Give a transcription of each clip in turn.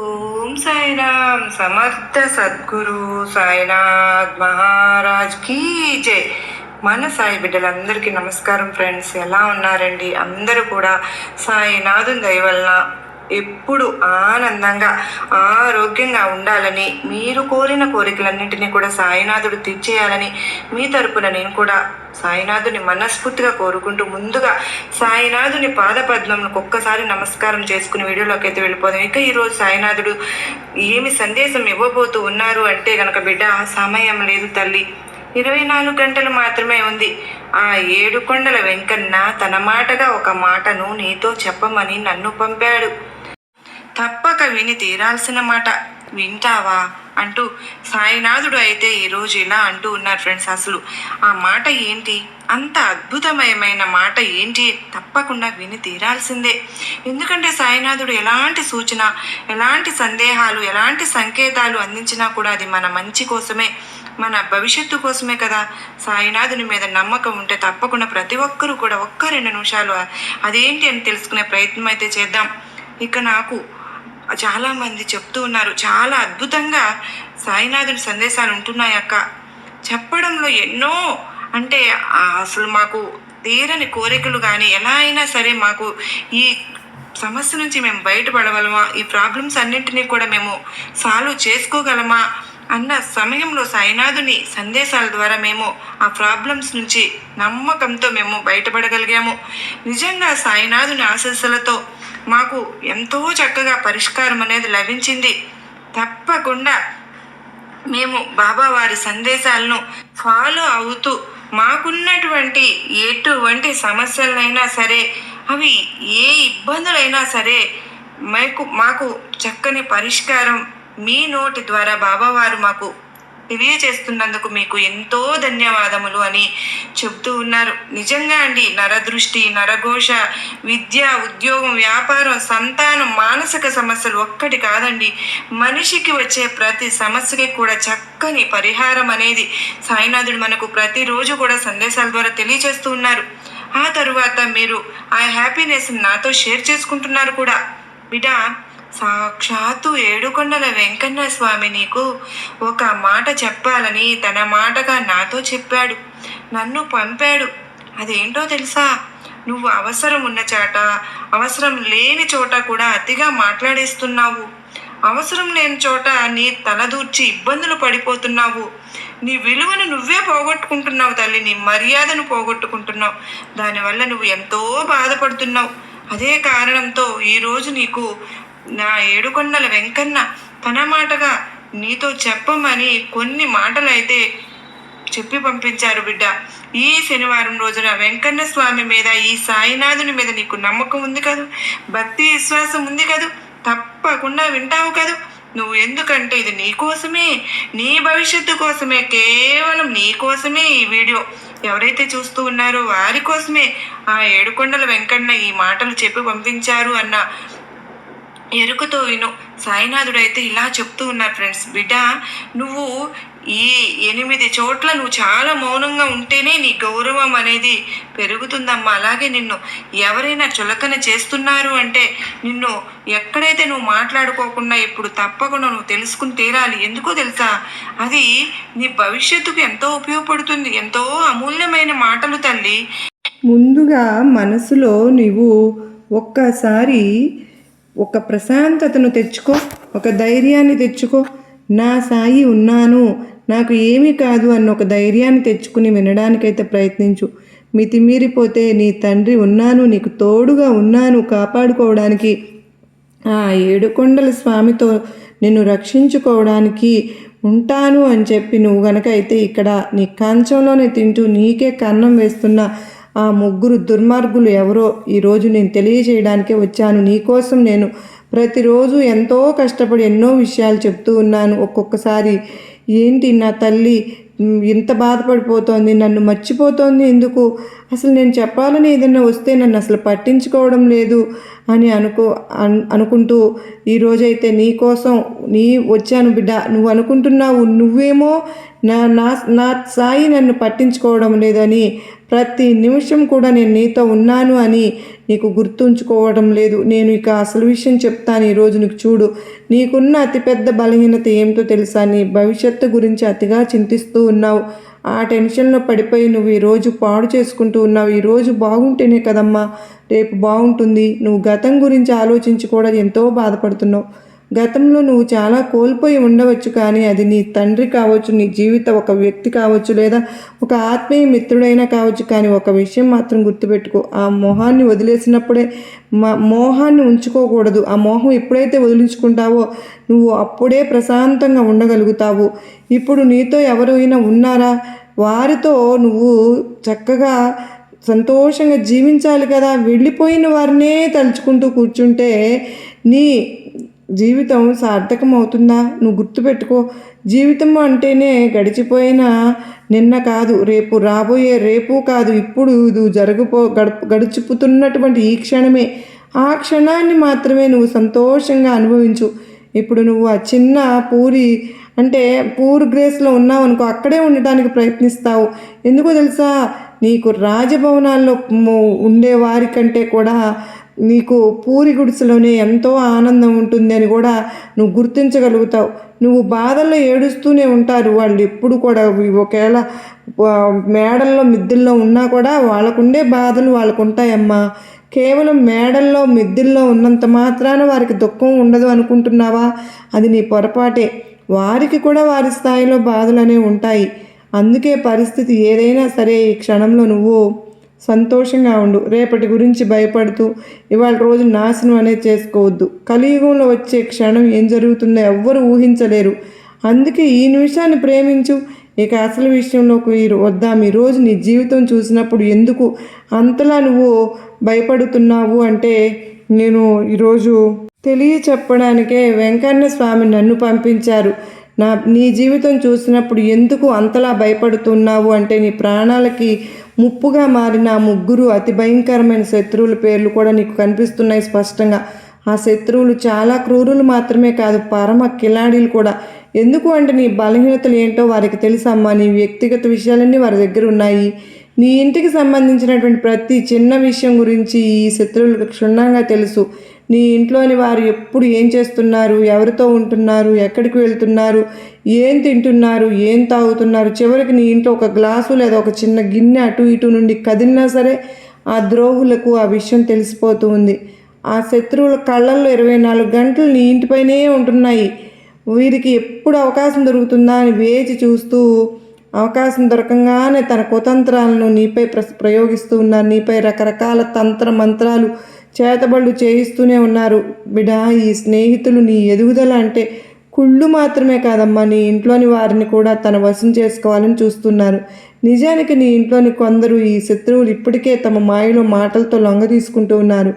ఓం సాయిరామ్ సమర్థ సద్గురు సాయినాథ్ మహారాజ్ కీ జై. మన సాయి బిడ్డలందరికీ నమస్కారం ఫ్రెండ్స్. ఎలా ఉన్నారండి? అందరూ కూడా సాయినాథుని దయ వలన ఎప్పుడు ఆనందంగా ఆరోగ్యంగా ఉండాలని, మీరు కోరిన కోరికలన్నింటినీ కూడా సాయినాథుడు తీర్చేయాలని మీ తరపున నేను కూడా సాయినాథుని మనస్ఫూర్తిగా కోరుకుంటూ ముందుగా సాయినాథుని పాదపద్మములకు ఒక్కసారి నమస్కారం చేసుకుని వీడియోలోకి అయితే వెళ్ళిపోదాం. ఇక ఈరోజు సాయినాథుడు ఏమి సందేశం ఇవ్వబోతూ ఉన్నారు అంటే గనక, బిడ్డ సమయం లేదు తల్లి, 24 గంటలు మాత్రమే ఉంది. ఆ 7 కొండల వెంకన్న తన మాటగా ఒక మాటను నీతో చెప్పమని నన్ను పంపాడు. తప్పక విని తీరాల్సిన మాట, వింటావా అంటూ సాయినాథుడు అయితే ఈరోజు ఇలా అంటూ ఉన్నారు ఫ్రెండ్స్. అసలు ఆ మాట ఏంటి, అంత అద్భుతమయమైన మాట ఏంటి, తప్పకుండా విని తీరాల్సిందే. ఎందుకంటే సాయినాథుడు ఎలాంటి సూచన, ఎలాంటి సందేహాలు, ఎలాంటి సంకేతాలు అందించినా కూడా అది మన మంచి కోసమే, మన భవిష్యత్తు కోసమే కదా. సాయినాథుని మీద నమ్మకం ఉంటే తప్పకుండా ప్రతి ఒక్కరూ కూడా 1-2 నిమిషాలు అదేంటి అని తెలుసుకునే ప్రయత్నం అయితే చేద్దాం. ఇక నాకు చాలామంది చెప్తూ ఉన్నారు, చాలా అద్భుతంగా సాయినాథుని సందేశాలు ఉంటున్నాయి అక్క, చెప్పడంలో ఎన్నో అంటే అసలు మాకు తీరని కోరికలు కానీ ఎలా అయినా సరే మాకు ఈ సమస్య నుంచి మేము బయటపడగలమా, ఈ ప్రాబ్లమ్స్ అన్నింటినీ కూడా మేము సాల్వ్ చేసుకోగలమా అన్న సమయంలో సాయినాథుని సందేశాల ద్వారా మేము ఆ ప్రాబ్లమ్స్ నుంచి నమ్మకంతో మేము బయటపడగలిగాము. నిజంగా సాయినాథుని ఆశీస్సులతో మాకు ఎంతో చక్కగా పరిష్కారం అనేది లభించింది. తప్పకుండా మేము బాబా వారి సందేశాలను ఫాలో అవుతూ మాకున్నటువంటి ఎటువంటి సమస్యలైనా సరే, అవి ఏ ఇబ్బందులైనా సరే మాకు చక్కని పరిష్కారం మీ నోటి ద్వారా బాబావారు మాకు తెలియచేస్తున్నందుకు మీకు ఎంతో ధన్యవాదములు అని చెప్తూ ఉన్నారు. నిజంగా అండి, నరదృష్టి, నరఘోష, విద్య, ఉద్యోగం, వ్యాపారం, సంతానం, మానసిక సమస్యలు ఒక్కటి కాదండి, మనిషికి వచ్చే ప్రతి సమస్యకి కూడా చక్కని పరిహారం అనేది సాయినాథుడు మనకు ప్రతిరోజు కూడా సందేశాల ద్వారా తెలియచేస్తూ ఉన్నారు. ఆ తరువాత మీరు ఆ హ్యాపీనెస్ నాతో షేర్ చేసుకుంటున్నారు కూడా. బిడ్డ, సాక్షాత్తు 7 కొండల వెంకన్న స్వామి నీకు ఒక మాట చెప్పాలని తన మాటగా నాతో చెప్పాడు, నన్ను పంపాడు. అదేంటో తెలుసా? నువ్వు అవసరం ఉన్న చోట, అవసరం లేని చోట కూడా అతిగా మాట్లాడేస్తున్నావు. అవసరం లేని చోట నీ తలదూర్చి ఇబ్బందులు పడిపోతున్నావు. నీ విలువను నువ్వే పోగొట్టుకుంటున్నావు తల్లి, నీ మర్యాదను పోగొట్టుకుంటున్నావు. దానివల్ల నువ్వు ఎంతో బాధపడుతున్నావు. అదే కారణంతో ఈరోజు నీకు నా 7 కొండల వెంకన్న తన మాటగా నీతో చెప్పమని కొన్ని మాటలు అయితే చెప్పి పంపించారు బిడ్డ. ఈ శనివారం రోజున వెంకన్న స్వామి మీద, ఈ సాయినాథుని మీద నీకు నమ్మకం ఉంది కదూ, భక్తి విశ్వాసం ఉంది కదూ, తప్పకుండా వింటావు కదూ నువ్వు. ఎందుకంటే ఇది నీ కోసమే, నీ భవిష్యత్తు కోసమే, కేవలం నీ కోసమే ఈ వీడియో ఎవరైతే చూస్తూ ఉన్నారో వారి కోసమే ఆ 7 కొండల వెంకన్న ఈ మాటలు చెప్పి పంపించారు అన్న ఎరుకతో విను. సాయినాథుడు అయితే ఇలా చెప్తూ ఉన్నారు ఫ్రెండ్స్. బిడ్డ, నువ్వు ఈ 8 చోట్ల నువ్వు చాలా మౌనంగా ఉంటేనే నీ గౌరవం అనేది పెరుగుతుందమ్మా. అలాగే నిన్ను ఎవరైనా చులకన చేస్తున్నారు అంటే నిన్ను ఎక్కడైతే నువ్వు మాట్లాడుకోకుండా ఇప్పుడు తప్పకుండా నువ్వు తెలుసుకుని తీరాలి. ఎందుకో తెలుసా? అది నీ భవిష్యత్తుకు ఎంతో ఉపయోగపడుతుంది. ఎంతో అమూల్యమైన మాటలు తల్లి. ముందుగా మనసులో నీవు ఒక్కసారి ఒక ప్రశాంతతను తెచ్చుకో, ఒక ధైర్యాన్ని తెచ్చుకో. నా సాయి ఉన్నాను, నాకు ఏమీ కాదు అన్న ఒక ధైర్యాన్ని తెచ్చుకుని వినడానికైతే ప్రయత్నించు. మితిమీరిపోతే నీ తండ్రి ఉన్నాను, నీకు తోడుగా ఉన్నాను, కాపాడుకోవడానికి ఆ 7 కొండల స్వామితో నిన్ను రక్షించుకోవడానికి ఉంటాను అని చెప్పి నువ్వు గనక అయితే ఇక్కడ నీ కంచంలోనే తింటూ నీకే కన్నం వేస్తున్న ఆ 3 దుర్మార్గులు ఎవరో ఈరోజు నేను తెలియజేయడానికే వచ్చాను. నీకోసం నేను ప్రతిరోజు ఎంతో కష్టపడి ఎన్నో విషయాలు చెప్తూ ఉన్నాను. ఒక్కొక్కసారి ఏంటి నా తల్లి ఇంత బాధపడిపోతోంది, నన్ను మర్చిపోతోంది ఎందుకు, అసలు నేను చెప్పాలని ఏదైనా వస్తే నన్ను అసలు పట్టించుకోవడం లేదు అని అనుకుంటూ ఈరోజైతే నీ కోసం వచ్చాను బిడ్డ. నువ్వు అనుకుంటున్నావు నువ్వేమో నా సాయి నన్ను పట్టించుకోవడం లేదని, ప్రతి నిమిషం కూడా నేను నీతో ఉన్నాను అని నీకు గుర్తుంచుకోవడం లేదు. నేను ఇక అసలు విషయం చెప్తాను ఈరోజు. నీకు చూడు, నీకున్న అతిపెద్ద బలహీనత ఏమిటో తెలుసా? నీ భవిష్యత్తు గురించి అతిగా చింతిస్తూ ఉన్నావు. ఆ టెన్షన్లో పడిపోయి నువ్వు ఈరోజు పాడు చేసుకుంటూ ఉన్నావు. ఈరోజు బాగుంటేనే కదమ్మా రేపు బాగుంటుంది. నువ్వు గతం గురించి ఆలోచించి కూడా ఎంతో బాధపడుతున్నావు. గతంలో నువ్వు చాలా కోల్పోయి ఉండవచ్చు, కానీ అది నీ తండ్రి కావచ్చు, నీ జీవిత ఒక వ్యక్తి కావచ్చు, లేదా ఒక ఆత్మీయ మిత్రుడైనా కావచ్చు. కానీ ఒక విషయం మాత్రం గుర్తుపెట్టుకో, ఆ మోహాన్ని వదిలేసినప్పుడే మోహాన్ని ఉంచుకోకూడదు. ఆ మోహం ఎప్పుడైతే వదిలించుకుంటావో నువ్వు అప్పుడే ప్రశాంతంగా ఉండగలుగుతావు. ఇప్పుడు నీతో ఎవరైనా ఉన్నారా? వారితో నువ్వు చక్కగా సంతోషంగా జీవించాలి కదా. వెళ్ళిపోయిన వారినే తలుచుకుంటూ కూర్చుంటే నీ జీవితం సార్థకం అవుతుందా? నువ్వు గుర్తుపెట్టుకో, జీవితం అంటేనే గడిచిపోయిన నిన్న కాదు, రేపు రాబోయే రేపు కాదు, ఇప్పుడు ఇది గడిచిపోతున్నటువంటి ఈ క్షణమే. ఆ క్షణాన్ని మాత్రమే నువ్వు సంతోషంగా అనుభవించు. ఇప్పుడు నువ్వు ఆ చిన్న పూర్ గ్రేస్లో ఉన్నావు అనుకో, అక్కడే ఉండటానికి ప్రయత్నిస్తావు. ఎందుకో తెలుసా? నీకు రాజభవనాల్లో ఉండే వారి కంటే కూడా నీకు పూరి గుడిసెలోనే ఎంతో ఆనందం ఉంటుంది అని కూడా నువ్వు గుర్తించగలుగుతావు. నువ్వు బాధల్లో ఏడుస్తూనే ఉంటారు వాళ్ళు ఎప్పుడు కూడా. ఒకవేళ మేడల్లో మిద్దెల్లో ఉన్నా కూడా వాళ్ళకుండే బాధలు వాళ్ళకు ఉంటాయమ్మా. కేవలం మేడల్లో మిద్దెల్లో ఉన్నంత మాత్రాన వారికి దుఃఖం ఉండదు అనుకుంటున్నావా? అది నీ పొరపాటే. వారికి కూడా వారి స్థాయిలో బాధలు అనేవి ఉంటాయి. అందుకే పరిస్థితి ఏదైనా సరే ఈ క్షణంలో నువ్వు సంతోషంగా ఉండు. రేపటి గురించి భయపడుతూ ఇవాళ రోజు నాశనం అనేది చేసుకోవద్దు. కలియుగంలో వచ్చే క్షణం ఏం జరుగుతుందో ఎవ్వరు ఊహించలేరు. అందుకే ఈ నిమిషాన్ని ప్రేమించు. ఇక అసలు విషయంలోకి వద్దాం. ఈరోజు నీ జీవితం చూసినప్పుడు ఎందుకు అంతలా నువ్వు భయపడుతున్నావు అంటే, నేను ఈరోజు చెప్పడానికే వెంకన్న స్వామి నన్ను పంపించారు. నీ జీవితం చూసినప్పుడు ఎందుకు అంతలా భయపడుతున్నావు అంటే, నీ ప్రాణాలకి ముప్పుగా మారిన 3 అతి భయంకరమైన శత్రువుల పేర్లు కూడా నీకు కనిపిస్తున్నాయి స్పష్టంగా. ఆ శత్రువులు చాలా క్రూరులు మాత్రమే కాదు, పరమ కిలాడీలు కూడా. ఎందుకు అంటే నీ బలహీనతలు ఏంటో వారికి తెలుసమ్మా. నీ వ్యక్తిగత విషయాలన్నీ వారి దగ్గర ఉన్నాయి. నీ ఇంటికి సంబంధించినటువంటి ప్రతి చిన్న విషయం గురించి ఈ శత్రువులకు క్షుణ్ణంగా తెలుసు. నీ ఇంట్లోని వారు ఎప్పుడు ఏం చేస్తున్నారు, ఎవరితో ఉంటున్నారు, ఎక్కడికి వెళ్తున్నారు, ఏం తింటున్నారు, ఏం తాగుతున్నారు, చివరికి నీ ఇంట్లో ఒక గ్లాసు లేదా ఒక చిన్న గిన్నె అటు ఇటు నుండి కదిలినా సరే ఆ ద్రోహులకు ఆ విషయం తెలిసిపోతూ ఉంది. ఆ శత్రువుల కళ్ళల్లో 24 గంటలు నీ ఇంటిపైనే ఉంటున్నాయి. వీరికి ఎప్పుడు అవకాశం దొరుకుతుందా అని వేచి చూస్తూ, అవకాశం దొరకంగానే తన కుతంత్రాలను నీపై ప్రయోగిస్తూ ఉన్నారు. నీపై రకరకాల తంత్ర మంత్రాలు చేతబళ్ళు చేయిస్తూనే ఉన్నారు. బిడా, ఈ స్నేహితులు నీ ఎదుగుదల అంటే కుళ్ళు మాత్రమే కాదమ్మా, నీ ఇంట్లోని వారిని కూడా తన వశం చేసుకోవాలని చూస్తున్నారు. నిజానికి నీ ఇంట్లోని కొందరు ఈ శత్రువులు ఇప్పటికే తమ మాయలో మాటలతో లొంగ తీసుకుంటూ ఉన్నారు.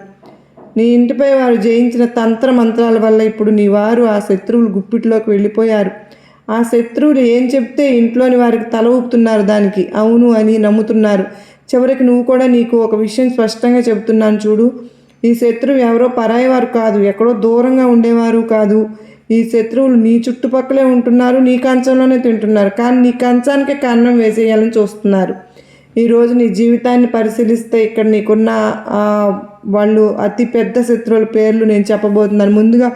నీ ఇంటిపై వారు జయించిన తంత్ర మంత్రాల వల్ల ఇప్పుడు నీ వారు ఆ శత్రువులు గుప్పిట్లోకి వెళ్ళిపోయారు. ఆ శత్రువులు ఏం చెప్తే ఇంట్లోని వారికి తల ఊపుతున్నారు, దానికి అవును అని నమ్ముతున్నారు. చివరికి నువ్వు కూడా నీకు ఒక విషయం స్పష్టంగా చెబుతున్నాను చూడు. ఈ శత్రువు ఎవరో పరాయి వారు కాదు, ఎక్కడో దూరంగా ఉండేవారు కాదు. ఈ శత్రువులు నీ చుట్టుపక్కలే ఉంటున్నారు, నీ కంచంలోనే తింటున్నారు, కానీ నీ కంచానికే కన్నం వేసేయాలని చూస్తున్నారు. ఈరోజు నీ జీవితాన్ని పరిశీలిస్తే ఇక్కడ నీకున్న వాళ్ళు అతి పెద్ద శత్రువుల పేర్లు నేను చెప్పబోతున్నాను. ముందుగా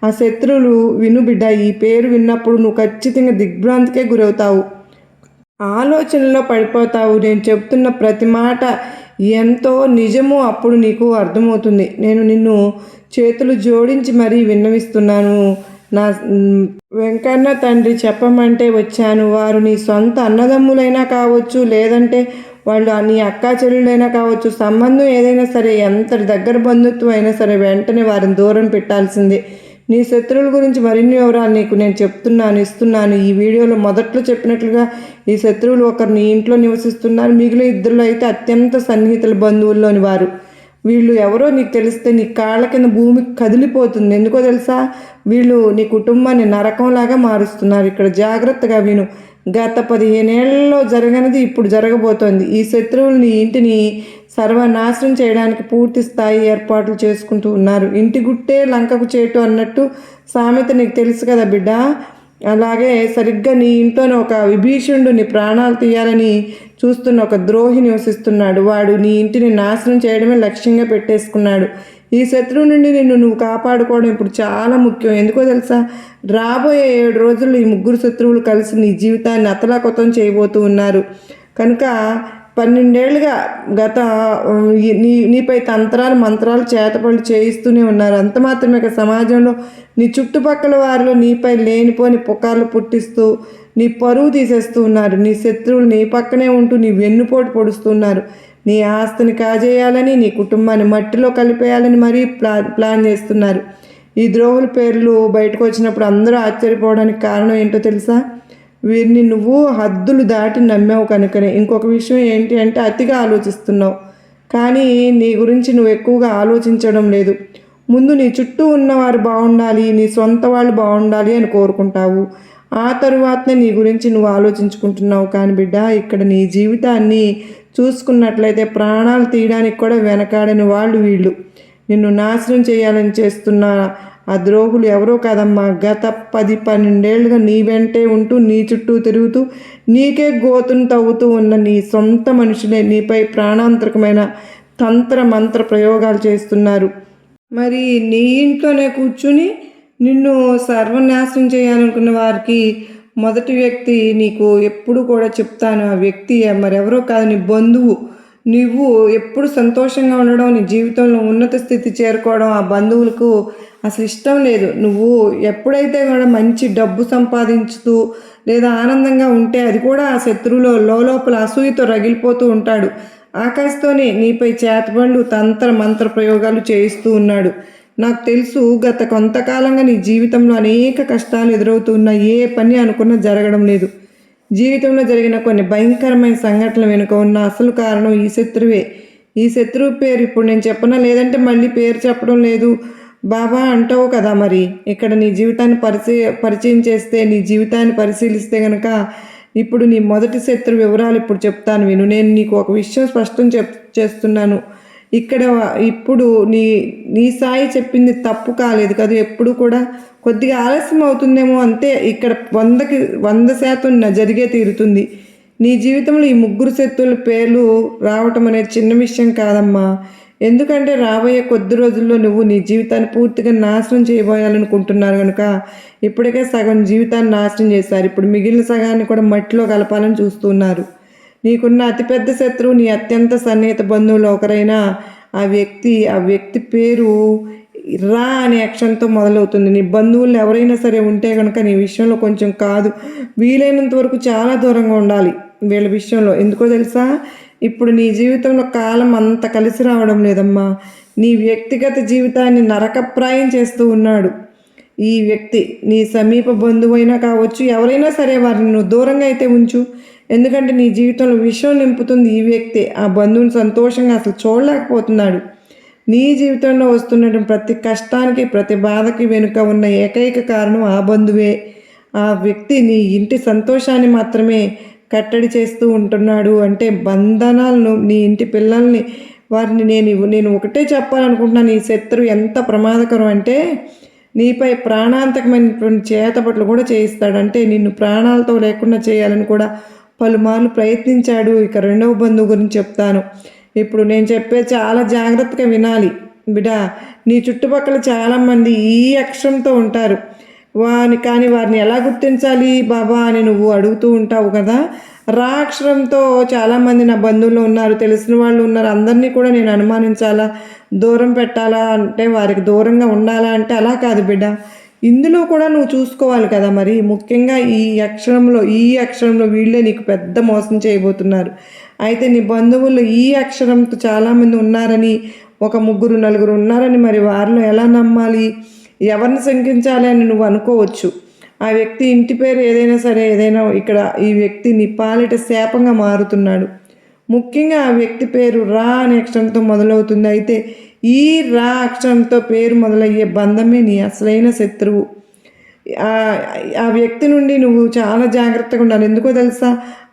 ఆ శత్రువులు విను బిడ్డ. ఈ పేరు విన్నప్పుడు నువ్వు ఖచ్చితంగా దిగ్భ్రాంతికే గురవుతావు, ఆలోచనలో పడిపోతావు. నేను చెప్తున్న ప్రతి మాట ఎంతో నిజమో అప్పుడు నీకు అర్థమవుతుంది. నేను నిన్ను చేతులు జోడించి మరీ విన్నవిస్తున్నాను. నా వెంకన్న తండ్రి చెప్పమంటే వచ్చాను. వారు నీ సొంత అన్నదమ్ములైనా కావచ్చు, లేదంటే వాళ్ళు నీ అక్కా చెల్లెలైనా కావచ్చు. సంబంధం ఏదైనా సరే, ఎంత దగ్గర బంధుత్వం అయినా సరే వెంటనే వారిని దూరం పెట్టాల్సిందే. నీ శత్రువుల గురించి మరిన్ని వివరాలు నీకు నేను ఇస్తున్నాను. ఈ వీడియోలో మొదట్లో చెప్పినట్లుగా ఈ శత్రువులు ఒకరు నీ ఇంట్లో నివసిస్తున్నారు. మిగిలిన 2 అయితే అత్యంత సన్నిహితుల బంధువుల్లోని వారు. వీళ్ళు ఎవరో నీకు తెలిస్తే నీ కాళ్ళ కింద భూమి కదిలిపోతుంది. ఎందుకో తెలుసా? వీళ్ళు నీ కుటుంబాన్ని నరకంలాగా మారుస్తున్నారు. ఇక్కడ జాగ్రత్తగా విను. గత 15 ఏళ్లలో జరగనిది ఇప్పుడు జరగబోతోంది. ఈ శత్రువులు నీ ఇంటిని సర్వనాశనం చేయడానికి పూర్తి స్థాయి ఏర్పాట్లు చేసుకుంటూ ఉన్నారు. ఇంటి గుట్టే లంకకు చేటు అన్నట్టు సామెత నీకు తెలుసు కదా బిడ్డ. అలాగే సరిగ్గా నీ ఇంట్లోనే ఒక విభీషణుడు నీ ప్రాణాలు తీయాలని చూస్తున్న ఒక ద్రోహి నివసిస్తున్నాడు. వాడు నీ ఇంటిని నాశనం చేయడమే లక్ష్యంగా పెట్టేసుకున్నాడు. ఈ శత్రువు నుండి నువ్వు కాపాడుకోవడం ఇప్పుడు చాలా ముఖ్యం. ఎందుకో తెలుసా, రాబోయే 7 రోజుల్లో ఈ ముగ్గురు శత్రువులు కలిసి నీ జీవితాన్ని అతలాకుతం చేయబోతూ ఉన్నారు. కనుక 12 ఏళ్ళుగా గత నీపై తంత్రాలు మంత్రాలు చేతపళ్ళు చేయిస్తూనే ఉన్నారు. అంత మాత్రమే సమాజంలో నీ చుట్టుపక్కల వారిలో నీపై లేనిపోని పుకార్లు పుట్టిస్తూ నీ పరువు తీసేస్తూ ఉన్నారు. నీ శత్రువులు నీ పక్కనే ఉంటూ నీ వెన్నుపోటు పొడుస్తున్నారు. నీ ఆస్తిని కాజేయాలని, నీ కుటుంబాన్ని మట్టిలో కలిపేయాలని మరీ ప్లాన్ చేస్తున్నారు. ఈ ద్రోహుల పేర్లు బయటకు వచ్చినప్పుడు అందరూ ఆశ్చర్యపోవడానికి కారణం ఏంటో తెలుసా, వీరిని నువ్వు హద్దులు దాటి నమ్మావు కనుకనే. ఇంకొక విషయం ఏంటి అంటే అతిగా ఆలోచిస్తున్నావు, కానీ నీ గురించి నువ్వు ఎక్కువగా ఆలోచించడం లేదు. ముందు నీ చుట్టూ ఉన్నవారు బాగుండాలి, నీ సొంత వాళ్ళు బాగుండాలి అని కోరుకుంటావు. ఆ తరువాతనే నీ గురించి నువ్వు ఆలోచించుకుంటున్నావు. కానీ బిడ్డ, ఇక్కడ నీ జీవితాన్ని చూసుకున్నట్లయితే ప్రాణాలు తీయడానికి కూడా వెనకాడని వాళ్ళు వీళ్ళు. నిన్ను నాశనం చేయాలని చేస్తున్న ఆ ద్రోహులు ఎవరో కాదమ్మా, గత 10-12 ఏళ్ళుగా నీ వెంటే ఉంటూ నీ చుట్టూ తిరుగుతూ నీకే గోతును తవ్వుతూ ఉన్న నీ సొంత మనుషులే నీపై ప్రాణాంతకమైన తంత్ర మంత్ర ప్రయోగాలు చేస్తున్నారు. మరి నీ ఇంట్లోనే కూర్చుని నిన్ను సర్వనాశనం చేయాలనుకున్న వారికి మొదటి వ్యక్తి నీకు ఎప్పుడు కూడా చెప్తాను. ఆ వ్యక్తి మరెవరో కాదు, నీ బంధువు. నువ్వు ఎప్పుడు సంతోషంగా ఉండడం, నీ జీవితంలో ఉన్నత స్థితి చేరుకోవడం ఆ బంధువులకు అసలు ఇష్టం లేదు. నువ్వు ఎప్పుడైతే కూడా మంచి డబ్బు సంపాదించుతూ లేదా ఆనందంగా ఉంటే అది కూడా ఆ శత్రువులో లోపల అసూయతో రగిలిపోతూ ఉంటాడు. ఆకాశతోనే నీపై చేతబళ్ళు తంత్ర మంత్ర ప్రయోగాలు చేయిస్తూ ఉన్నాడు. నాకు తెలుసు, గత కొంతకాలంగా నీ జీవితంలో అనేక కష్టాలు ఎదురవుతున్న ఏ పని అనుకున్నా జరగడం లేదు. జీవితంలో జరిగిన కొన్ని భయంకరమైన సంఘటనల వెనుక ఉన్న అసలు కారణం ఈ శత్రువే. ఈ శత్రువు పేరు ఇప్పుడు నేను చెప్పనా, లేదంటే మళ్ళీ పేరు చెప్పడం లేదు బాబా అంటావు కదా. మరి ఇక్కడ నీ జీవితాన్ని పరిచయం చేస్తే, నీ జీవితాన్ని పరిశీలిస్తే కనుక ఇప్పుడు నీ మొదటి శత్రు వివరాలు ఇప్పుడు చెప్తాను విను. నేను నీకు ఒక విషయం స్పష్టం చేస్తున్నాను. ఇక్కడ ఇప్పుడు నీ సాయి చెప్పింది తప్పు కాలేదు కదా. ఎప్పుడు కూడా కొద్దిగా ఆలస్యం అవుతుందేమో అంతే. ఇక్కడ 100% జరిగే తీరుతుంది. నీ జీవితంలో ఈ ముగ్గురు శత్రువుల పేర్లు రావటం అనేది చిన్న విషయం కాదమ్మా. ఎందుకంటే రాబోయే కొద్ది రోజుల్లో నువ్వు నీ జీవితాన్ని పూర్తిగా నాశనం చేయబోయాలనుకుంటున్నారు కనుక ఇప్పటికే సగం జీవితాన్ని నాశనం చేశారు. ఇప్పుడు మిగిలిన సగాన్ని కూడా మట్టిలో కలపాలని చూస్తున్నారు. నీకున్న అతిపెద్ద శత్రువు నీ అత్యంత సన్నిహిత బంధువులు ఒకరైన ఆ వ్యక్తి పేరు రా అనే అక్షరంతో మొదలవుతుంది. నీ బంధువులు ఎవరైనా సరే ఉంటే కనుక నీ విషయంలో కొంచెం కాదు, వీలైనంత వరకు చాలా దూరంగా ఉండాలి వీళ్ళ విషయంలో. ఎందుకో తెలుసా, ఇప్పుడు నీ జీవితంలో కాలం అంత కలిసి రావడం లేదమ్మా. నీ వ్యక్తిగత జీవితాన్ని నరకప్రాయం చేస్తూ ఉన్నాడు ఈ వ్యక్తి. నీ సమీప బంధువైనా కావచ్చు, ఎవరైనా సరే వారిని నువ్వు దూరంగా అయితే ఉంచు. ఎందుకంటే నీ జీవితంలో విషయం నింపుతుంది ఈ వ్యక్తి. ఆ బంధువుని సంతోషంగా అసలు చూడలేకపోతున్నాడు. నీ జీవితంలో వస్తున్నటువంటి ప్రతి కష్టానికి, ప్రతి బాధకి వెనుక ఉన్న ఏకైక కారణం ఆ బంధువే. ఆ వ్యక్తి నీ ఇంటి సంతోషాన్ని మాత్రమే కట్టడి చేస్తూ ఉంటున్నాడు. అంటే బంధనాలను, నీ ఇంటి పిల్లల్ని, వారిని నేను ఒకటే చెప్పాలనుకుంటున్నాను. ఈ శత్రువు ఎంత ప్రమాదకరం అంటే నీపై ప్రాణాంతకమైనటువంటి చేతపట్లు కూడా చేయిస్తాడు. అంటే నిన్ను ప్రాణాలతో లేకుండా చేయాలని కూడా పలుమార్లు ప్రయత్నించాడు. ఇక రెండవ బంధువు గురించి చెప్తాను. ఇప్పుడు నేను చెప్పే చాలా జాగ్రత్తగా వినాలి బిడ్డ. నీ చుట్టుపక్కల చాలామంది ఈ అక్షరంతో ఉంటారు. కానీ వారిని ఎలా గుర్తించాలి బాబా అని నువ్వు అడుగుతూ ఉంటావు కదా. రా అక్షరంతో చాలామంది నా బంధువులు ఉన్నారు, తెలిసిన వాళ్ళు ఉన్నారు. అందరినీ కూడా నేను అనుమానించాలా, దూరం పెట్టాలా అంటే, వారికి దూరంగా ఉండాలా అంటే అలా కాదు బిడ్డ. ఇందులో కూడా నువ్వు చూసుకోవాలి కదా. మరి ముఖ్యంగా ఈ అక్షరంలో వీళ్ళే నీకు పెద్ద మోసం చేయబోతున్నారు. అయితే నీ బంధువులు ఈ అక్షరంతో చాలామంది ఉన్నారని, ఒక 3-4 ఉన్నారని, మరి వారిలో ఎలా నమ్మాలి, ఎవరిని శంకించాలి అని నువ్వు అనుకోవచ్చు. ఆ వ్యక్తి ఇంటి పేరు ఏదైనా సరే, ఇక్కడ ఈ వ్యక్తి నీ పాలిట శాపంగా మారుతున్నాడు. ముఖ్యంగా ఆ వ్యక్తి పేరు రా అనే అక్షరంతో మొదలవుతుంది. అయితే ఈ రా అక్షరంతో పేరు మొదలయ్యే బంధమే నీ అసలైన శత్రువు. ఆ వ్యక్తి నుండి నువ్వు చాలా జాగ్రత్తగా ఉండాలి. ఎందుకో తెలుసా?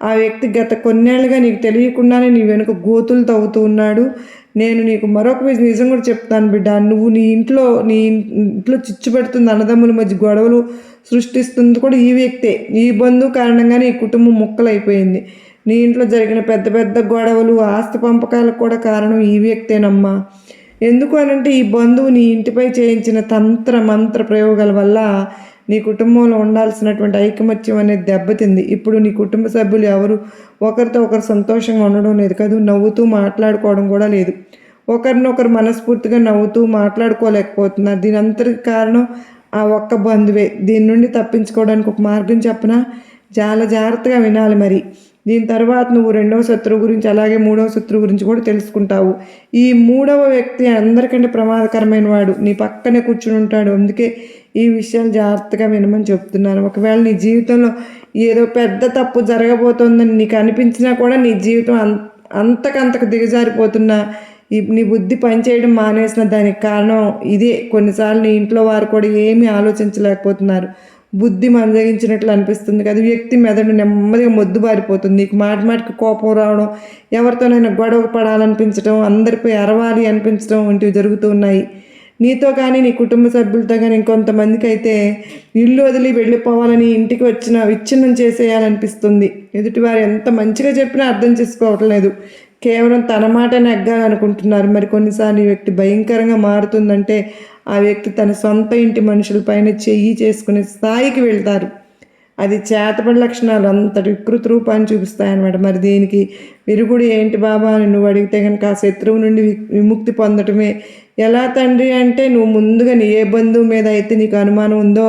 ఆ వ్యక్తి గత కొన్నేళ్ళుగా నీకు తెలియకుండానే నీ వెనుక గోతులు తవ్వుతూ ఉన్నాడు. నేను నీకు మరొక నిజం కూడా చెప్తాను బిడ్డ. నువ్వు నీ ఇంట్లో చిచ్చు పెడుతుంది, అన్నదమ్ముల మధ్య గొడవలు సృష్టిస్తుంది కూడా ఈ వ్యక్తే. ఈ బంధువు కారణంగానే ఈ కుటుంబం ముక్కలైపోయింది. నీ ఇంట్లో జరిగిన పెద్ద పెద్ద గొడవలు, ఆస్తి పంపకాలకు కూడా కారణం ఈ వ్యక్తేనమ్మా. ఎందుకు అనంటే ఈ బంధువు నీ ఇంటిపై చేయించిన తంత్ర మంత్ర ప్రయోగాల వల్ల నీ కుటుంబంలో ఉండాల్సినటువంటి ఐకమత్యం అనేది దెబ్బతింది. ఇప్పుడు నీ కుటుంబ సభ్యులు ఎవరు ఒకరితో ఒకరు సంతోషంగా ఉండడం లేదు కదా, నవ్వుతూ మాట్లాడుకోవడం కూడా లేదు. ఒకరినొకరు మనస్ఫూర్తిగా నవ్వుతూ మాట్లాడుకోలేకపోతున్నారు. దీని అంతటికి కారణం ఆ ఒక్క బంధువే. దీని నుండి తప్పించుకోవడానికి ఒక మార్గం చెప్పనా? చాలా జాగ్రత్తగా వినాలి మరి. దీని తర్వాత నువ్వు రెండవ శత్రువు గురించి, అలాగే మూడవ శత్రువు గురించి కూడా తెలుసుకుంటావు. ఈ మూడవ వ్యక్తి అందరికంటే ప్రమాదకరమైన వాడు. నీ పక్కనే కూర్చుని ఉంటాడు. అందుకే ఈ విషయాలు జాగ్రత్తగా వినమని చెప్తున్నాను. ఒకవేళ నీ జీవితంలో ఏదో పెద్ద తప్పు జరగబోతోందని నీకు అనిపించినా కూడా నీ జీవితం అంతకంతకు దిగజారిపోతున్నా, నీ బుద్ధి పనిచేయడం మానేసిన దానికి కారణం ఇదే. కొన్నిసార్లు నీ ఇంట్లో వారు కూడా ఏమీ ఆలోచించలేకపోతున్నారు. బుద్ధి మందగించినట్లు అనిపిస్తుంది కదా. వ్యక్తి మెదడు నెమ్మదిగా మొద్దుబారిపోతుంది. నీకు మాటికి కోపం రావడం, ఎవరితోనైనా గొడవ పడాలనిపించడం, అందరిపై అరవాలి అనిపించడం వంటివి జరుగుతూ ఉన్నాయి. నీతో కానీ నీ కుటుంబ సభ్యులతో కానీ ఇంకొంతమందికి అయితే ఇల్లు వదిలి వెళ్ళిపోవాలని, ఇంటికి విచ్ఛిన్నం చేసేయాలనిపిస్తుంది. ఎదుటివారు ఎంత మంచిగా చెప్పినా అర్థం చేసుకోవటం లేదు. కేవలం తన మాట నెగ్గాలనుకుంటున్నారు. మరి కొన్నిసార్లు ఈ వ్యక్తి భయంకరంగా మారుతుందంటే ఆ వ్యక్తి తన సొంత ఇంటి మనుషులపైన చెయ్యి చేసుకునే స్థాయికి వెళ్తారు. అది చేతపడి లక్షణాలు అంతటి వికృత రూపాన్ని చూపిస్తాయన్నమాట. మరి దీనికి విరుగుడు ఏంటి బాబా అని నువ్వు అడిగితే కనుక ఆ శత్రువు నుండి విముక్తి పొందటమే. ఎలా తండ్రి అంటే, నువ్వు ముందుగా నీ ఏ బంధువు మీద అయితే నీకు అనుమానం ఉందో,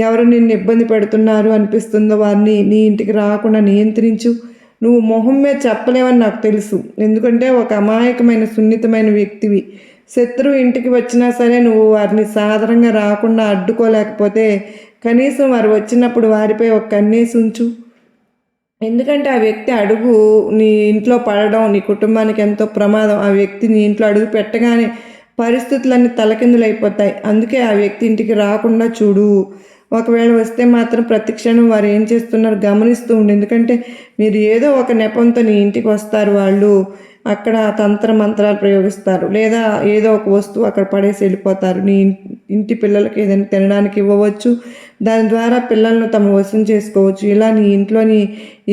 ఎవరు నిన్ను ఇబ్బంది పెడుతున్నారు అనిపిస్తుందో వారిని నీ ఇంటికి రాకుండా నియంత్రించు. నువ్వు మొహం మీద చెప్పలేవని నాకు తెలుసు. ఎందుకంటే ఒక అమాయకమైన సున్నితమైన వ్యక్తివి. శత్రువు ఇంటికి వచ్చినా సరే నువ్వు వారిని సాధారణంగా రాకుండా అడ్డుకోలేకపోతే కనీసం వారు వచ్చినప్పుడు వారిపై ఒక కన్నేసి ఉంచు. ఎందుకంటే ఆ వ్యక్తి అడుగు నీ ఇంట్లో పడడం నీ కుటుంబానికి ఎంతో ప్రమాదం. ఆ వ్యక్తి నీ ఇంట్లో అడుగు పెట్టగానే పరిస్థితులన్నీ తలకిందులైపోతాయి. అందుకే ఆ వ్యక్తి ఇంటికి రాకుండా చూడు. ఒకవేళ వస్తే మాత్రం ప్రతి క్షణం వారు ఏం చేస్తున్నారో గమనిస్తూ ఉండు. ఎందుకంటే మీరు ఏదో ఒక నెపంతో నీ ఇంటికి వస్తారు. వాళ్ళు అక్కడ తంత్ర మంత్రాలు ప్రయోగిస్తారు, లేదా ఏదో ఒక వస్తువు అక్కడ పడేసి వెళ్ళిపోతారు. నీ ఇంటి పిల్లలకి ఏదైనా తినడానికి ఇవ్వవచ్చు. దాని ద్వారా పిల్లలను తమ వశం చేసుకోవచ్చు. ఇలా నీ ఇంట్లోని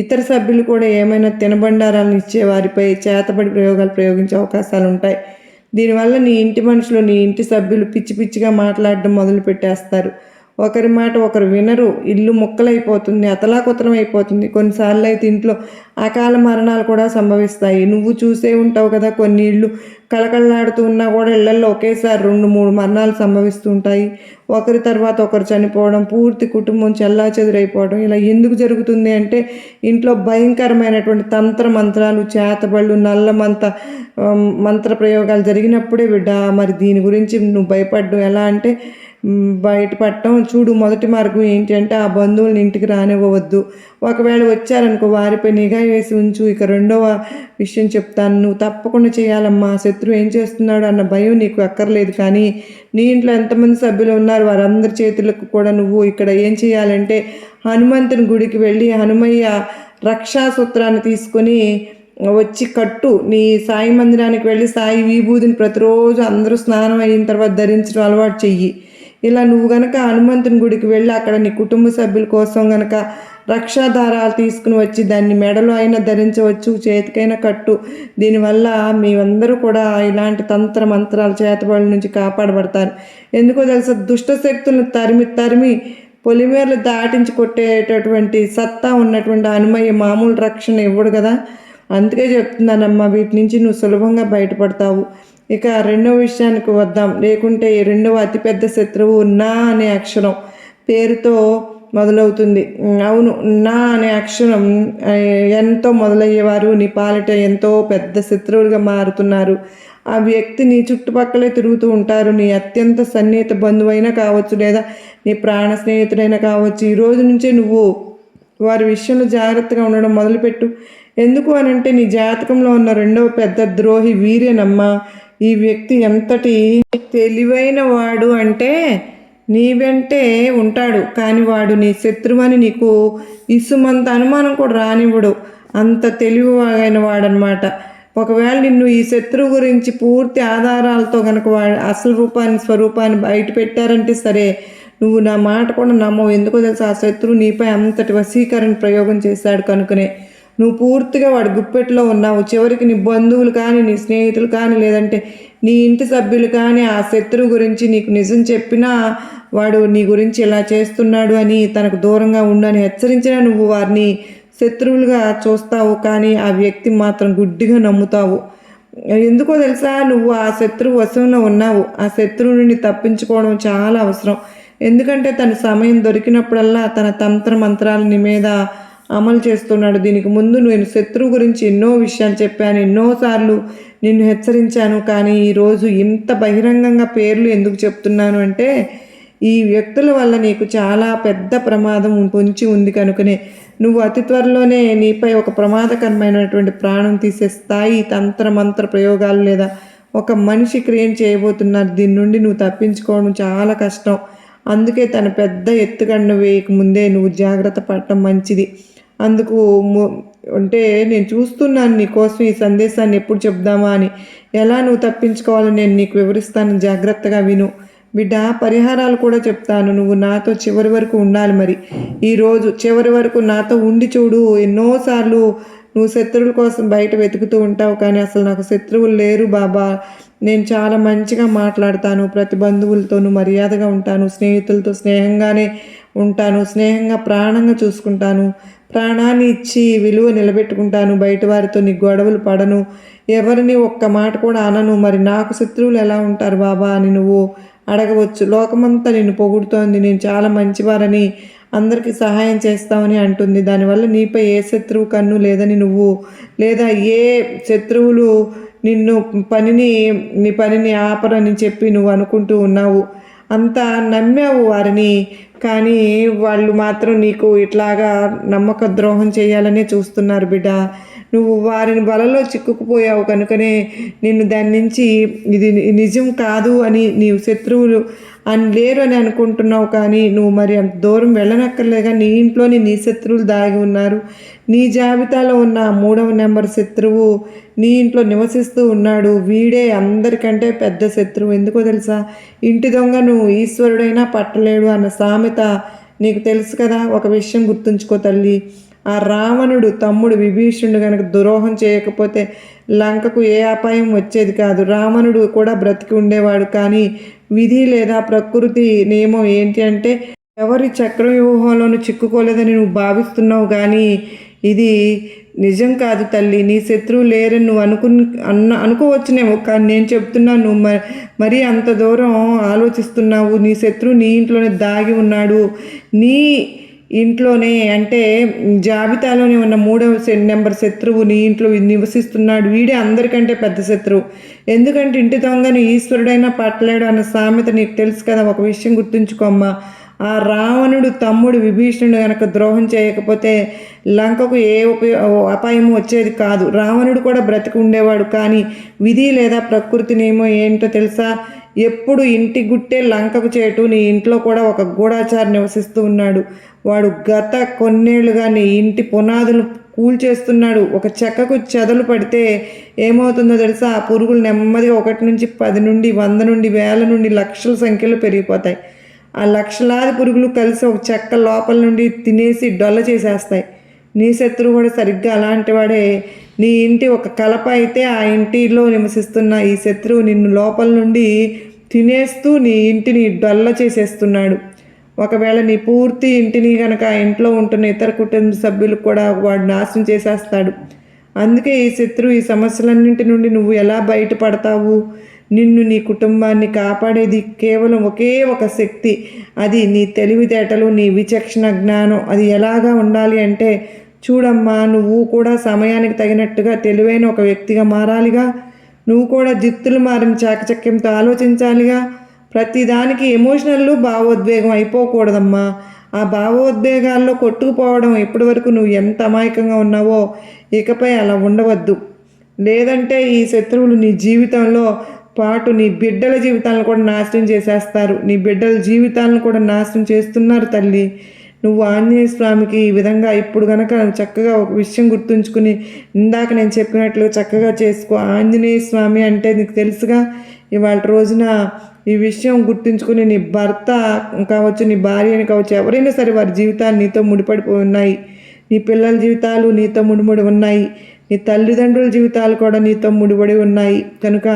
ఇతర సభ్యులు కూడా ఏమైనా తినబండారాలను ఇచ్చే వారిపై చేతబడి ప్రయోగాలు ప్రయోగించే అవకాశాలు ఉంటాయి. దీనివల్ల నీ ఇంటి మనుషులు, నీ ఇంటి సభ్యులు పిచ్చి పిచ్చిగా మాట్లాడడం మొదలు పెట్టేస్తారు. ఒకరి మాట ఒకరు వినరు. ఇల్లు ముక్కలైపోతుంది, అతలాకుతలం అయిపోతుంది. కొన్నిసార్లు అయితే ఇంట్లో అకాల మరణాలు కూడా సంభవిస్తాయి. నువ్వు చూసే ఉంటావు కదా, కొన్ని ఇళ్ళు కళకళలాడుతూ ఉన్నా కూడా ఇళ్లలో ఒకేసారి 2-3 మరణాలు సంభవిస్తూ ఉంటాయి. ఒకరి తర్వాత ఒకరు చనిపోవడం, పూర్తి కుటుంబం చెల్లాచెదురైపోవడం. ఇలా ఎందుకు జరుగుతుంది అంటే ఇంట్లో భయంకరమైనటువంటి తంత్ర మంత్రాలు, చేతబళ్ళు, మంత్ర ప్రయోగాలు జరిగినప్పుడే బిడ్డ. మరి దీని గురించి నువ్వు భయపడ్డం ఎలా అంటే బయటపడటం. చూడు, మొదటి మార్గం ఏంటి అంటే ఆ బంధువులను ఇంటికి రానివ్వవద్దు. ఒకవేళ వచ్చారనుకో వారిపై నిఘా వేసి ఉంచు. ఇక రెండవ విషయం చెప్తాను, నువ్వు తప్పకుండా చేయాలమ్మా. శత్రువు ఏం చేస్తున్నాడు అన్న భయం నీకు అక్కర్లేదు. కానీ నీ ఇంట్లో ఎంతమంది సభ్యులు ఉన్నారు వారందరి చేతులకు కూడా నువ్వు ఇక్కడ ఏం చేయాలంటే హనుమంతుని గుడికి వెళ్ళి హనుమయ్య రక్షాసూత్రాన్ని తీసుకొని వచ్చి కట్టు. నీ సాయి మందిరానికి వెళ్ళి సాయి విభూతిని ప్రతిరోజు అందరూ స్నానం అయిన తర్వాత ధరించడం అలవాటు చెయ్యి. ఇలా నువ్వు గనక హనుమంతుని గుడికి వెళ్ళి అక్కడ నీ కుటుంబ సభ్యుల కోసం గనక రక్షాధారాలు తీసుకుని వచ్చి దాన్ని మెడలో అయినా ధరించవచ్చు, చేతికైనా కట్టు. దీనివల్ల మీరందరూ కూడా ఇలాంటి తంత్ర మంత్రాల చేతబడుల నుంచి కాపాడబడతారు. ఎందుకో తెలుసా, దుష్ట శక్తులను తరిమి పొలిమేరలు దాటించి కొట్టేటటువంటి సత్తా ఉన్నటువంటి హనుమయ్య మామూలు రక్షణ ఇవ్వడు కదా. అందుకే చెప్తున్నానమ్మా, వీటి నుంచి నువ్వు సులభంగా బయటపడతావు. ఇక రెండవ విషయానికి వద్దాం. లేకుంటే ఈ రెండవ అతిపెద్ద శత్రువు నా అనే అక్షరం పేరుతో మొదలవుతుంది. అవును, నా అనే అక్షరం ఎంతో మొదలయ్యేవారు నీ పాలిట ఎంతో పెద్ద శత్రువులుగా మారుతున్నారు. ఆ వ్యక్తి నీ చుట్టుపక్కలే తిరుగుతూ ఉంటారు. నీ అత్యంత సన్నిహిత బంధువైనా కావచ్చు, లేదా నీ ప్రాణ స్నేహితుడైనా కావచ్చు. ఈ రోజు నుంచే నువ్వు వారి విషయంలో జాగ్రత్తగా ఉండడం మొదలుపెట్టు. ఎందుకు అనంటే నీ జాతకంలో ఉన్న రెండవ పెద్ద ద్రోహి వీరేనమ్మా. ఈ వ్యక్తి ఎంతటి తెలివైన వాడు అంటే నీ వెంటే ఉంటాడు, కానీ వాడు నీ శత్రువని నీకు ఇసుమంత అనుమానం కూడా రానివ్వడు. అంత తెలివైన వాడనమాట. ఒకవేళ నిన్ను ఈ శత్రువు గురించి పూర్తి ఆధారాలతో కనుక వాడు అసలు రూపాన్ని స్వరూపాన్ని బయట పెట్టారంటే సరే, నువ్వు నా మాట కూడా నమ్మవు. ఎందుకో తెలుసా, ఆ శత్రువు నీపై అంతటి వశీకరణ ప్రయోగం చేశాడు కనుకనే నువ్వు పూర్తిగా వాడి గుప్పెట్లో ఉన్నావు. చివరికి నీ బంధువులు కానీ, నీ స్నేహితులు కానీ, లేదంటే నీ ఇంటి సభ్యులు కానీ ఆ శత్రువు గురించి నీకు నిజం చెప్పినా వాడు నీ గురించి ఇలా చేస్తున్నాడు అని, తనకు దూరంగా ఉండని హెచ్చరించినా నువ్వు వారిని శత్రువులుగా చూస్తావు. కానీ ఆ వ్యక్తి మాత్రం గుడ్డిగా నమ్ముతావు. ఎందుకో తెలుసా, నువ్వు ఆ శత్రువు వశంలో ఉన్నావు. ఆ శత్రువు నుండి తప్పించుకోవడం చాలా అవసరం. ఎందుకంటే తన సమయం దొరికినప్పుడల్లా తన తంత్ర మంత్రాలు నీ మీద అమలు చేస్తున్నాడు. దీనికి ముందు నేను శత్రువు గురించి ఎన్నో విషయాలు చెప్పాను, ఎన్నోసార్లు నిన్ను హెచ్చరించాను. కానీ ఈరోజు ఇంత బహిరంగంగా పేర్లు ఎందుకు చెప్తున్నాను అంటే, ఈ వ్యక్తుల వల్ల నీకు చాలా పెద్ద ప్రమాదం పొంచి ఉంది కనుకనే. నువ్వు అతి త్వరలోనే నీపై ఒక ప్రమాదకరమైనటువంటి ప్రాణం తీసే స్థాయి తంత్ర మంత్ర ప్రయోగాలు లేదా ఒక మనిషి క్రియేట్ చేయబోతున్నారు. దీని నుండి నువ్వు తప్పించుకోవడం చాలా కష్టం. అందుకే తన పెద్ద ఎత్తుగడను వేయక ముందే నువ్వు జాగ్రత్త పడటం మంచిది. అందుకు అంటే నేను చూస్తున్నాను నీకోసం ఈ సందేశాన్ని ఎప్పుడు చెప్దామా అని. ఎలా నువ్వు తప్పించుకోవాలని నేను నీకు వివరిస్తాను, జాగ్రత్తగా విను బిడ్డ. పరిహారాలు కూడా చెప్తాను. నువ్వు నాతో చివరి వరకు ఉండాలి. మరి ఈరోజు చివరి వరకు నాతో ఉండి చూడు. ఎన్నోసార్లు నువ్వు శత్రువుల కోసం బయట వెతుకుతూ ఉంటావు, కానీ అసలు నాకు శత్రువులు లేరు బాబా. నేను చాలా మంచిగా మాట్లాడతాను, ప్రతి బంధువులతోనూ మర్యాదగా ఉంటాను, స్నేహితులతో స్నేహంగానే ఉంటాను, స్నేహంగా ప్రాణంగా చూసుకుంటాను, ప్రాణాన్ని ఇచ్చి విలువ నిలబెట్టుకుంటాను, బయట వారితో నీ గొడవలు పడను, ఎవరిని ఒక్క మాట కూడా అనను. మరి నాకు శత్రువులు ఎలా ఉంటారు బాబా అని నువ్వు అడగవచ్చు. లోకమంతా నిన్ను పొగుడుతోంది, నేను చాలా మంచివారని, అందరికీ సహాయం చేస్తామని అంటుంది. దానివల్ల నీపై ఏ శత్రువు కన్ను లేదని నువ్వు, లేదా ఏ శత్రువులు నిన్ను నీ పనిని ఆపరని చెప్పి నువ్వు అనుకుంటూ ఉన్నావు. అంతా నమ్మావు వారిని, కానీ వాళ్ళు మాత్రం నీకు ఇట్లాగా నమ్మక ద్రోహం చేయాలనే చూస్తున్నారు బిడ్డ. నువ్వు వారిని వలలో చిక్కుకుపోయావు కనుకనే నిన్ను దాని నుంచి ఇది నిజం కాదు అని నీవు శత్రువులు అని లేరు అని అనుకుంటున్నావు. కానీ నువ్వు మరి అంత దూరం వెళ్ళనక్కర్లేగా. నీ ఇంట్లోని నీ శత్రువులు దాగి ఉన్నారు. నీ జాబితాలో ఉన్న 3వ నెంబర్ శత్రువు నీ ఇంట్లో నివసిస్తూ ఉన్నాడు. వీడే అందరికంటే పెద్ద శత్రువు. ఎందుకో తెలుసా, ఇంటి దొంగను ఈశ్వరుడైనా పట్టలేడు అన్న సామెత నీకు తెలుసు కదా. ఒక విషయం గుర్తుంచుకో తల్లి, ఆ రావణుడు తమ్ముడు విభీషణుడు కనుక ద్రోహం చేయకపోతే లంకకు ఏ అపాయం వచ్చేది కాదు. రావణుడు కూడా బ్రతికి ఉండేవాడు. కానీ విధి లేదా ప్రకృతి నియమం ఏంటి అంటే, ఎవరి చక్రవ్యూహంలోనూ చిక్కుకోలేదని నువ్వు భావిస్తున్నావు, కానీ ఇది నిజం కాదు తల్లి. నీ శత్రువు లేరని నువ్వు అనుకోవచ్చునేమో, కానీ నేను చెప్తున్నాను, నువ్వు మరీ అంత దూరం ఆలోచిస్తున్నావు. నీ శత్రువు నీ ఇంట్లోనే దాగి ఉన్నాడు. నీ ఇంట్లోనే అంటే జాబితాలోనే ఉన్న 3వ నెంబర్ శత్రువు నీ ఇంట్లో నివసిస్తున్నాడు. వీడే అందరికంటే పెద్ద శత్రువు. ఎందుకంటే ఇంటి దొంగను ఈశ్వరుడైనా పట్టలేడు అన్న సామెత నీకు తెలుసు కదా. ఒక విషయం గుర్తుంచుకోమ్మా, ఆ రావణుడు తమ్ముడు విభీషణుడు కనుక ద్రోహం చేయకపోతే లంకకు ఏ అపాయము వచ్చేది కాదు. రావణుడు కూడా బ్రతికి ఉండేవాడు. కానీ విధి లేదా ప్రకృతి నియమం ఏంటో తెలుసా, ఎప్పుడు ఇంటి గుట్టే లంకకు చేటు నీ ఇంట్లో కూడా ఒక గూఢాచారి నివసిస్తూ ఉన్నాడు. వాడు గత కొన్నేళ్లుగా నీ ఇంటి పునాదులు కూల్చేస్తున్నాడు. ఒక చెక్కకు చెదలు పడితే ఏమవుతుందో తెలుసా, ఆ పురుగులు నెమ్మదిగా 1 నుంచి 10 నుండి 100 నుండి 1000 నుండి లక్షల సంఖ్యలో పెరిగిపోతాయి. ఆ లక్షలాది పురుగులు కలిసి ఒక చెక్క లోపల నుండి తినేసి డొల్ల చేసేస్తాయి. నీ శత్రువు కూడా సరిగ్గా అలాంటి వాడే. నీ ఇంటి ఒక కలప అయితే ఆ ఇంటిలో నివసిస్తున్న ఈ శత్రువు నిన్ను లోపల నుండి తినేస్తూ నీ ఇంటిని డొల్ల చేసేస్తున్నాడు. ఒకవేళ నీ పూర్తి ఇంటిని కనుక ఆ ఇంట్లో ఉంటున్న ఇతర కుటుంబ సభ్యులు కూడా వాడు నాశనం చేసేస్తాడు. అందుకే ఈ శత్రువు ఈ సమస్యలన్నింటి నుండి నువ్వు ఎలా బయటపడతావు? నిన్ను నీ కుటుంబాన్ని కాపాడేది కేవలం ఒకే ఒక శక్తి. అది నీ తెలివితేటలు, నీ విచక్షణ జ్ఞానం. అది ఎలాగా ఉండాలి అంటే, చూడమ్మా, నువ్వు కూడా సమయానికి తగినట్టుగా తెలివైన ఒక వ్యక్తిగా మారాలిగా. నువ్వు కూడా జిత్తులు మారిన చాకచక్యంతో ఆలోచించాలిగా. ప్రతిదానికి ఎమోషనల్ భావోద్వేగం అయిపోకూడదమ్మా. ఆ భావోద్వేగాల్లో కొట్టుకుపోవడం ఇప్పటి వరకు నువ్వు ఎంత అమాయకంగా ఉన్నావో ఇకపై అలా ఉండవద్దు. లేదంటే ఈ శత్రువులు నీ జీవితంలో పాటు నీ బిడ్డల జీవితాలను కూడా నాశనం చేసేస్తారు. నీ బిడ్డల జీవితాలను కూడా నాశనం చేస్తున్నారు తల్లి. నువ్వు ఆంజనేయ స్వామికి ఈ విధంగా ఇప్పుడు కనుక చక్కగా ఒక విషయం గుర్తుంచుకుని ఇందాక నేను చెప్పినట్లు చక్కగా చేసుకో. ఆంజనేయ స్వామి అంటే నీకు తెలుసుగా. ఇవాళ రోజున ఈ విషయం గుర్తుంచుకుని నీ భర్త కావచ్చు, నీ భార్యని కావచ్చు, ఎవరైనా సరే వారి జీవితాలు నీతో ముడిపడిపోయి ఉన్నాయి. నీ పిల్లల జీవితాలు నీతో ముడిపడి ఉన్నాయి. నీ తల్లిదండ్రుల జీవితాలు కూడా నీతో ముడిపడి ఉన్నాయి. కనుక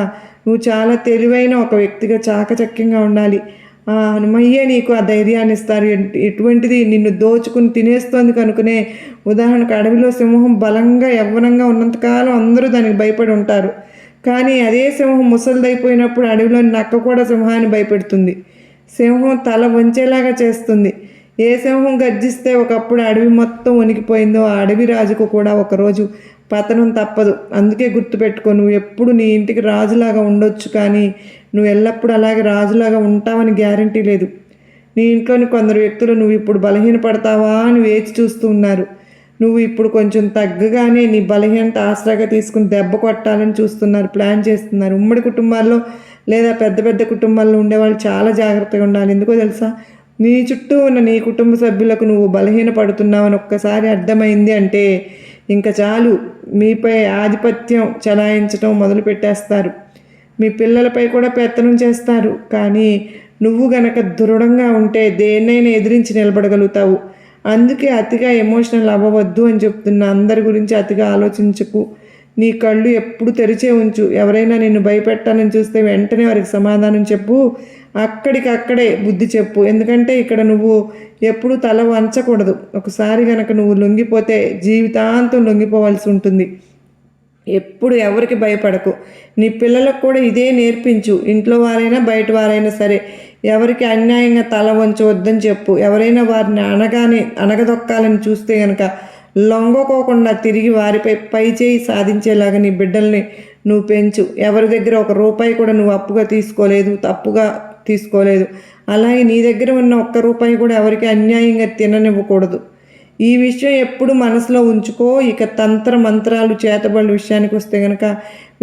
నువ్వు చాలా తెలివైన ఒక వ్యక్తిగా చాకచక్యంగా ఉండాలి. ఆ హనుమయ్యే నీకు ఆ ధైర్యాన్ని ఇస్తారు. ఎటువంటిది నిన్ను దోచుకుని తినేస్తోంది కనుకనే, ఉదాహరణకు అడవిలో సింహం బలంగా యవ్వనంగా ఉన్నంతకాలం అందరూ దానికి భయపడి ఉంటారు. కానీ అదే సింహం ముసలిదైపోయినప్పుడు అడవిలోని నక్క కూడా సింహాన్ని భయపెడుతుంది. సింహం తల వంచేలాగా చేస్తుంది. ఏ సింహం గర్జిస్తే ఒకప్పుడు అడవి మొత్తం వణికిపోయిందో ఆ అడవి రాజుకు కూడా ఒకరోజు పతనం తప్పదు. అందుకే గుర్తుపెట్టుకో, నువ్వు ఎప్పుడు నీ ఇంటికి రాజులాగా ఉండొచ్చు, కానీ నువ్వు ఎల్లప్పుడూ అలాగే రాజులాగా ఉంటావని గ్యారంటీ లేదు. నీ ఇంట్లోని కొందరు వ్యక్తులు నువ్వు ఇప్పుడు బలహీనపడతావా అని వేచి చూస్తూ ఉన్నారు. నువ్వు ఇప్పుడు కొంచెం తగ్గగానే నీ బలహీనత ఆసరాగా తీసుకుని దెబ్బ కొట్టాలని చూస్తున్నారు, ప్లాన్ చేస్తున్నారు. ఉమ్మడి కుటుంబాల్లో లేదా పెద్ద పెద్ద కుటుంబాల్లో ఉండేవాళ్ళు చాలా జాగ్రత్తగా ఉండాలి. ఎందుకో తెలుసా? నీ చుట్టూ ఉన్న నీ కుటుంబ సభ్యులకు నువ్వు బలహీనపడుతున్నావని ఒక్కసారి అర్థమైంది అంటే ఇంకా చాలు, మీపై ఆధిపత్యం చలాయించడం మొదలు పెట్టేస్తారు. మీ పిల్లలపై కూడా పెత్తనం చేస్తారు. కానీ నువ్వు గనక దృఢంగా ఉంటే దేన్నైనా ఎదిరించి నిలబడగలుగుతావు. అందుకే అతిగా ఎమోషనల్ అవ్వవద్దు అని చెప్తున్నా. అందరి గురించి అతిగా ఆలోచించకు. నీ కళ్ళు ఎప్పుడు తెరిచే ఉంచు. ఎవరైనా నిన్ను భయపెట్టాలని చూస్తే వెంటనే వారికి సమాధానం చెప్పు. అక్కడికక్కడే బుద్ధి చెప్పు. ఎందుకంటే ఇక్కడ నువ్వు ఎప్పుడు తల వంచకూడదు. ఒకసారి కనుక నువ్వు లొంగిపోతే జీవితాంతం లొంగిపోవాల్సి ఉంటుంది. ఎప్పుడు ఎవరికి భయపడకు. నీ పిల్లలకు కూడా ఇదే నేర్పించు. ఇంట్లో వారైనా బయట వారైనా సరే ఎవరికి అన్యాయంగా తల వంచవద్దని చెప్పు. ఎవరైనా వారిని అణగదొక్కాలని చూస్తే కనుక లొంగకోకుండా తిరిగి వారిపై పై చేయి సాధించేలాగా నీ బిడ్డల్ని నువ్వు పెంచు. ఎవరి దగ్గర ఒక రూపాయి కూడా నువ్వు అప్పుగా తీసుకోలేదు, తప్పుగా తీసుకోలేదు. అలాగే నీ దగ్గర ఉన్న ఒక్క రూపాయి కూడా ఎవరికి అన్యాయంగా తిననివ్వకూడదు. ఈ విషయం ఎప్పుడు మనసులో ఉంచుకో. ఇక తంత్ర మంత్రాలు చేతబడుల విషయానికి వస్తే కనుక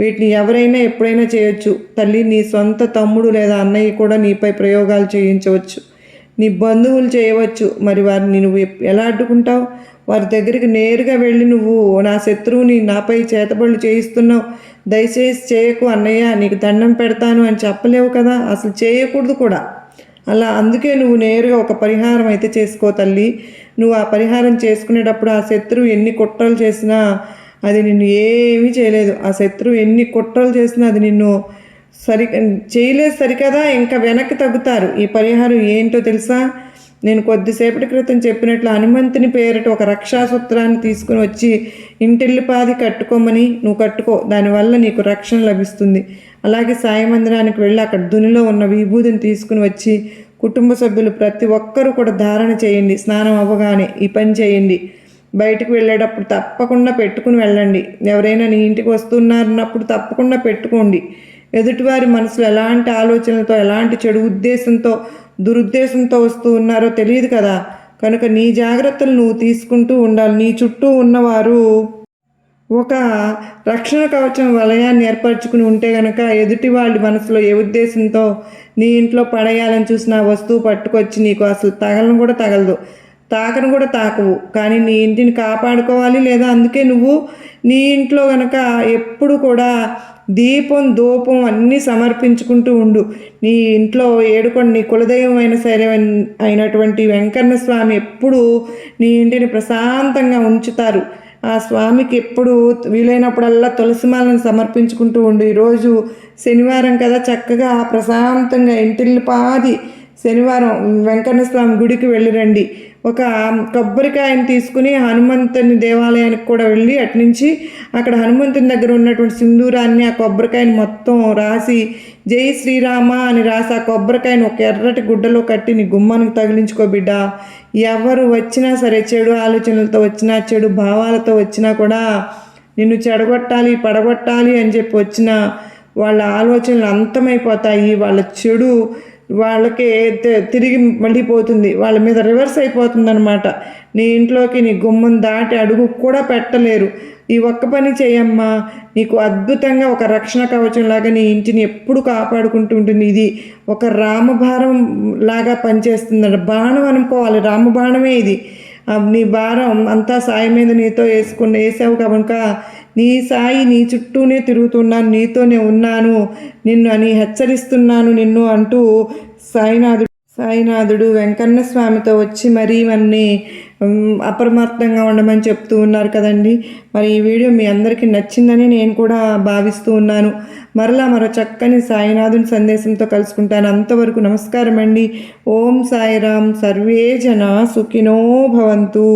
వీటిని ఎవరైనా ఎప్పుడైనా చేయొచ్చు. తల్లి, నీ సొంత తమ్ముడు లేదా అన్నయ్య కూడా నీపై ప్రయోగాలు చేయించవచ్చు. నీ బంధువులు చేయవచ్చు. మరి వారిని నువ్వు ఎలా అడ్డుకుంటావు? వారి దగ్గరికి నేరుగా వెళ్ళి నువ్వు నా శత్రువుని నాపై చేతబడులు చేయిస్తున్నావు, దయచేసి చేయకు అన్నయ్య, నీకు దండం పెడతాను అని చెప్పలేవు కదా. అసలు చేయకూడదు కూడా అలా. అందుకే నువ్వు నేరుగా ఒక పరిహారం అయితే చేసుకో తల్లి. నువ్వు ఆ పరిహారం చేసుకునేటప్పుడు ఆ శత్రువు ఎన్ని కుట్రలు చేసినా అది నిన్ను ఏమీ చేయలేదు. ఆ శత్రువు ఎన్ని కుట్రలు చేసినా అది నిన్ను చేయలేదు సరికదా, ఇంకా వెనక్కి తగ్గుతారు. ఈ పరిహారం ఏంటో తెలుసా? నేను కొద్దిసేపటి క్రితం చెప్పినట్లు హనుమంతుని పేరిట ఒక రక్షాసూత్రాన్ని తీసుకుని వచ్చి ఇంటిల్లిపాది కట్టుకోమని నువ్వు కట్టుకో. దానివల్ల నీకు రక్షణ లభిస్తుంది. అలాగే సాయి మందిరానికి వెళ్ళి అక్కడ దునిలో ఉన్న విభూతిని తీసుకుని వచ్చి కుటుంబ సభ్యులు ప్రతి ఒక్కరూ కూడా ధారణ చేయండి. స్నానం అవ్వగానే ఈ పని చేయండి. బయటకు వెళ్ళేటప్పుడు తప్పకుండా పెట్టుకుని వెళ్ళండి. ఎవరైనా నీ ఇంటికి వస్తున్నారన్నప్పుడు తప్పకుండా పెట్టుకోండి. ఎదుటివారి మనసులో ఎలాంటి ఆలోచనలతో, ఎలాంటి చెడు ఉద్దేశంతో, దురుద్దేశంతో వస్తూ ఉన్నారో తెలియదు కదా. కనుక నీ జాగ్రత్తలు నువ్వు తీసుకుంటూ ఉండాలి. నీ చుట్టూ ఉన్నవారు ఒక రక్షణ కవచం వలయాన్ని ఏర్పరచుకుని ఉంటే కనుక ఎదుటి వాళ్ళ మనసులో ఏ ఉద్దేశంతో నీ ఇంట్లో పడేయాలని చూసిన ఆ వస్తువు పట్టుకొచ్చి నీకు అసలు తగలను కూడా తగలదు, తాకను కూడా తాకవు. కానీ నీ ఇంటిని కాపాడుకోవాలి. లేదా అందుకే నువ్వు నీ ఇంట్లో కనుక ఎప్పుడు కూడా దీపం, ధూపం అన్నీ సమర్పించుకుంటూ ఉండు. నీ ఇంట్లో ఏడుకొని నీ కులదైవం అయినటువంటి వెంకన్న స్వామి ఎప్పుడు నీ ఇంటిని ప్రశాంతంగా ఉంచుతారు. ఆ స్వామికి ఎప్పుడు వీలైనప్పుడల్లా తులసిమాలను సమర్పించుకుంటూ ఉండు. ఈరోజు శనివారం కదా, చక్కగా ప్రశాంతంగా ఇంటిల్లిపాది శనివారం వెంకన్న స్వామి గుడికి వెళ్ళిరండి. ఒక కొబ్బరికాయని తీసుకుని హనుమంతుని దేవాలయానికి కూడా వెళ్ళి అట్నుంచి అక్కడ హనుమంతుని దగ్గర ఉన్నటువంటి సింధూరాన్ని ఆ కొబ్బరికాయని మొత్తం రాసి జై శ్రీరామ అని రాసి ఆ కొబ్బరికాయని ఒక ఎర్రటి గుడ్డలో కట్టి నీ గుమ్మానికి తగిలించుకో బిడ్డ. ఎవరు వచ్చినా సరే, చెడు ఆలోచనలతో వచ్చినా, చెడు భావాలతో వచ్చినా కూడా నిన్ను చెడగొట్టాలి, పడగొట్టాలి అని చెప్పి వచ్చిన వాళ్ళ ఆలోచనలు అంతమైపోతాయి. వాళ్ళ చెడు వాళ్ళకి తిరిగి మళ్ళీ పోతుంది, వాళ్ళ మీద రివర్స్ అయిపోతుంది అనమాట. నీ ఇంట్లోకి నీ గుమ్మం దాటి అడుగు కూడా పెట్టలేరు. ఈ ఒక్క పని చేయమ్మా, నీకు అద్భుతంగా ఒక రక్షణ కవచం లాగా నీ ఇంటిని ఎప్పుడు కాపాడుకుంటూ ఉంటుంది. ఇది ఒక రామబాణం లాగా పనిచేస్తుందంట. బాణం అనుకోవాలి, రామబాణమే ఇది. నీ భారం అంతా సాయి మీద నీతో వేసావు కనుక నీ సాయి నీ చుట్టూనే తిరుగుతున్నాను, నీతోనే ఉన్నాను, నిన్ను అని హెచ్చరిస్తున్నాను నిన్ను అంటూ సాయినాథుడు వెంకన్న స్వామితో వచ్చి మరీ మన్ని అప్రమత్తంగా ఉండమని చెప్తూ ఉన్నారు కదండి. మరి ఈ వీడియో మీ అందరికీ నచ్చిందని నేను కూడా భావిస్తూ ఉన్నాను. మరో చక్కని సాయినాథుని సందేశంతో కలుసుకుంటాను. అంతవరకు నమస్కారం అండి. ఓం సాయిరాం. సర్వే జన సుఖినో భవంతు.